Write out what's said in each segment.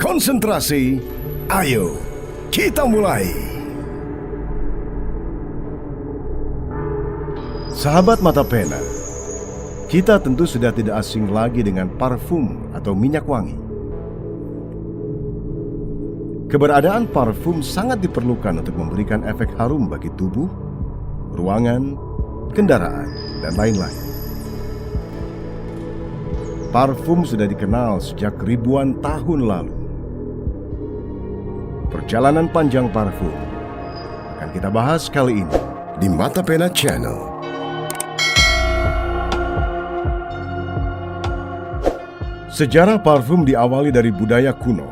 konsentrasi, ayo kita mulai. Sahabat mata pena, kita tentu sudah tidak asing lagi dengan parfum atau minyak wangi. Keberadaan parfum sangat diperlukan untuk memberikan efek harum bagi tubuh, ruangan, kendaraan, dan lain-lain. Parfum sudah dikenal sejak ribuan tahun lalu. Perjalanan panjang parfum akan kita bahas kali ini di Mata Pena Channel. Sejarah parfum diawali dari budaya kuno,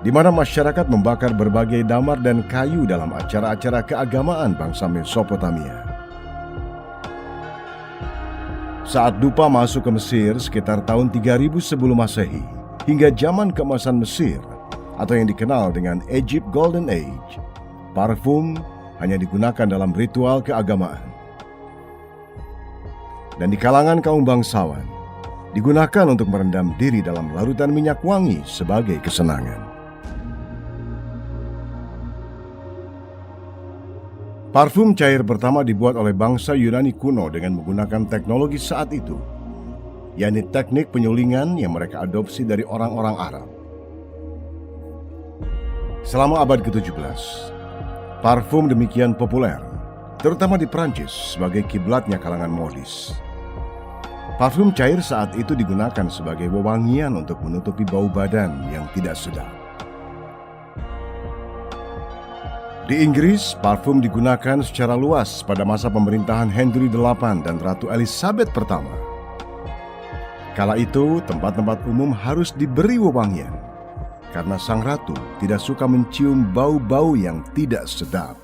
di mana masyarakat membakar berbagai damar dan kayu dalam acara-acara keagamaan bangsa Mesopotamia. Saat dupa masuk ke Mesir sekitar tahun 3000 sebelum Masehi hingga zaman keemasan Mesir atau yang dikenal dengan Egypt Golden Age, parfum hanya digunakan dalam ritual keagamaan. Dan di kalangan kaum bangsawan, digunakan untuk merendam diri dalam larutan minyak wangi sebagai kesenangan. Parfum cair pertama dibuat oleh bangsa Yunani kuno dengan menggunakan teknologi saat itu, yakni teknik penyulingan yang mereka adopsi dari orang-orang Arab. Selama abad ke-17, parfum demikian populer, terutama di Prancis sebagai kiblatnya kalangan modis. Parfum cair saat itu digunakan sebagai wewangian untuk menutupi bau badan yang tidak sedap. Di Inggris, parfum digunakan secara luas pada masa pemerintahan Henry VIII dan Ratu Elizabeth pertama. Kala itu, tempat-tempat umum harus diberi wewangian, karena sang ratu tidak suka mencium bau-bau yang tidak sedap.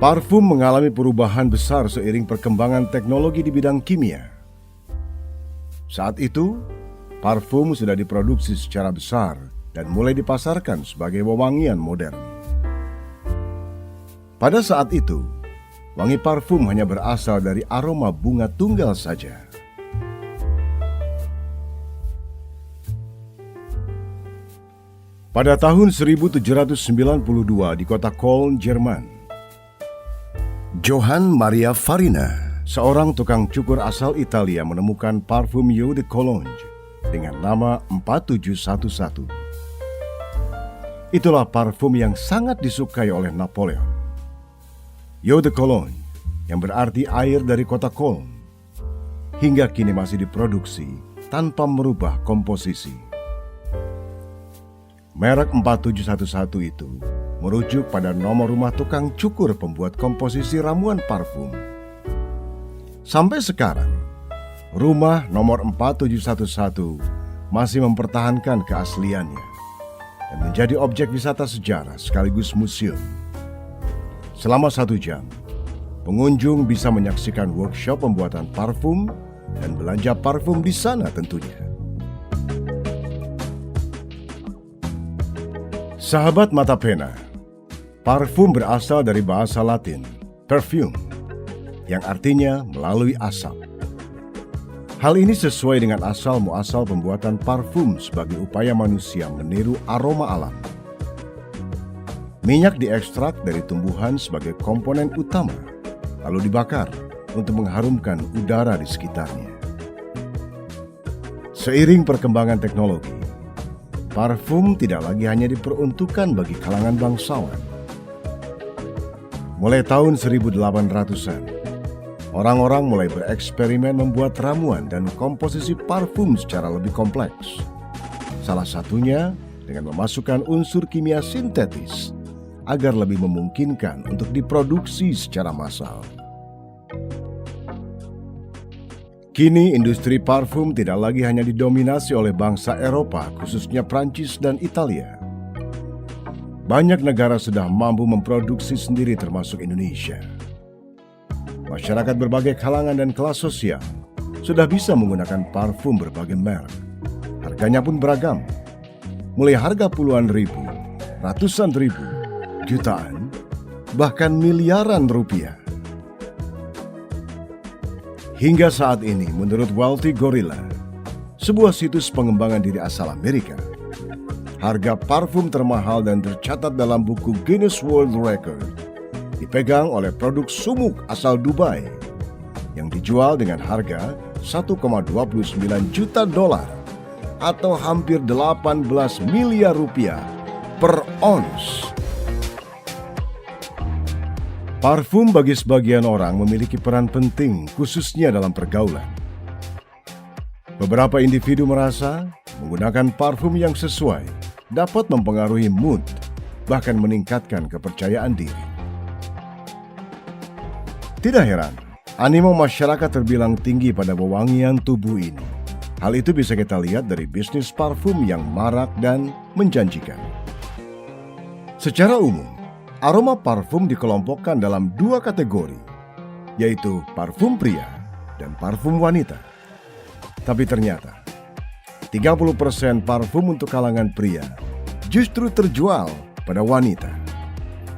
Parfum mengalami perubahan besar seiring perkembangan teknologi di bidang kimia. Saat itu, parfum sudah diproduksi secara besar dan mulai dipasarkan sebagai wewangian modern. Pada saat itu, wangi parfum hanya berasal dari aroma bunga tunggal saja. Pada tahun 1792 di kota Köln, Jerman, Johann Maria Farina, seorang tukang cukur asal Italia, menemukan parfum Eau de Cologne dengan nama 4711. Itulah parfum yang sangat disukai oleh Napoleon. Eau de Cologne, yang berarti air dari kota Köln, hingga kini masih diproduksi tanpa merubah komposisi. Merek 4711 itu merujuk pada nomor rumah tukang cukur pembuat komposisi ramuan parfum. Sampai sekarang, rumah nomor 4711 masih mempertahankan keasliannya dan menjadi objek wisata sejarah sekaligus museum. Selama 1 jam, pengunjung bisa menyaksikan workshop pembuatan parfum dan belanja parfum di sana tentunya. Sahabat mata pena, parfum berasal dari bahasa Latin, perfume, yang artinya melalui asap. Hal ini sesuai dengan asal-muasal pembuatan parfum sebagai upaya manusia meniru aroma alam. Minyak diekstrak dari tumbuhan sebagai komponen utama, lalu dibakar untuk mengharumkan udara di sekitarnya. Seiring perkembangan teknologi, parfum tidak lagi hanya diperuntukkan bagi kalangan bangsawan. Mulai tahun 1800-an, orang-orang mulai bereksperimen membuat ramuan dan komposisi parfum secara lebih kompleks. Salah satunya dengan memasukkan unsur kimia sintetis agar lebih memungkinkan untuk diproduksi secara massal. Kini industri parfum tidak lagi hanya didominasi oleh bangsa Eropa, khususnya Prancis dan Italia. Banyak negara sudah mampu memproduksi sendiri termasuk Indonesia. Masyarakat berbagai kalangan dan kelas sosial sudah bisa menggunakan parfum berbagai merek. Harganya pun beragam, mulai harga puluhan ribu, ratusan ribu, jutaan, bahkan miliaran rupiah. Hingga saat ini, menurut Wealthy Gorilla, sebuah situs pengembangan diri asal Amerika. Harga parfum termahal dan tercatat dalam buku Guinness World Record dipegang oleh produk sumuk asal Dubai yang dijual dengan harga $1,29 juta atau hampir 18 miliar rupiah per ons. Parfum bagi sebagian orang memiliki peran penting khususnya dalam pergaulan. Beberapa individu merasa menggunakan parfum yang sesuai dapat mempengaruhi mood, bahkan meningkatkan kepercayaan diri. Tidak heran, animo masyarakat terbilang tinggi pada wewangian tubuh ini. Hal itu bisa kita lihat dari bisnis parfum yang marak dan menjanjikan. Secara umum, aroma parfum dikelompokkan dalam dua kategori, yaitu parfum pria dan parfum wanita. Tapi ternyata, 30% parfum untuk kalangan pria justru terjual pada wanita.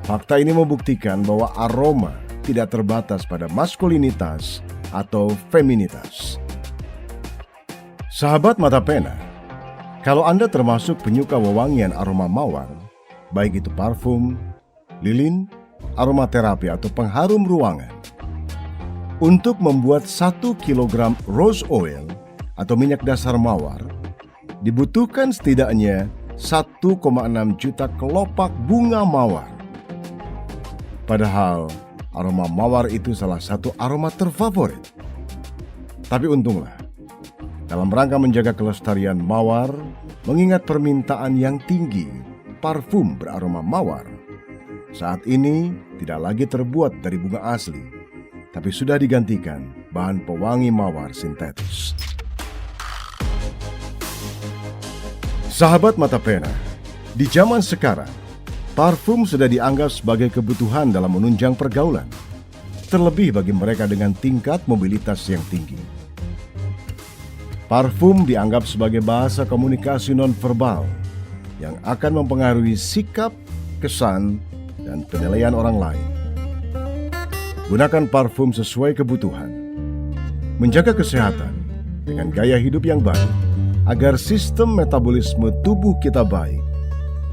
Fakta ini membuktikan bahwa aroma tidak terbatas pada maskulinitas atau feminitas. Sahabat mata pena, kalau Anda termasuk penyuka wewangian aroma mawar, baik itu parfum, lilin, aromaterapi atau pengharum ruangan, untuk membuat 1 kilogram rose oil atau minyak dasar mawar, dibutuhkan setidaknya 1,6 juta kelopak bunga mawar. Padahal aroma mawar itu salah satu aroma terfavorit. Tapi untunglah, dalam rangka menjaga kelestarian mawar, mengingat permintaan yang tinggi parfum beraroma mawar, saat ini tidak lagi terbuat dari bunga asli, tapi sudah digantikan bahan pewangi mawar sintetis. Sahabat mata pena, di zaman sekarang, parfum sudah dianggap sebagai kebutuhan dalam menunjang pergaulan, terlebih bagi mereka dengan tingkat mobilitas yang tinggi. Parfum dianggap sebagai bahasa komunikasi nonverbal yang akan mempengaruhi sikap, kesan, dan penilaian orang lain. Gunakan parfum sesuai kebutuhan. Menjaga kesehatan dengan gaya hidup yang baik agar sistem metabolisme tubuh kita baik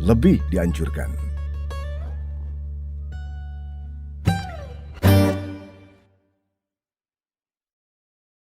lebih dianjurkan.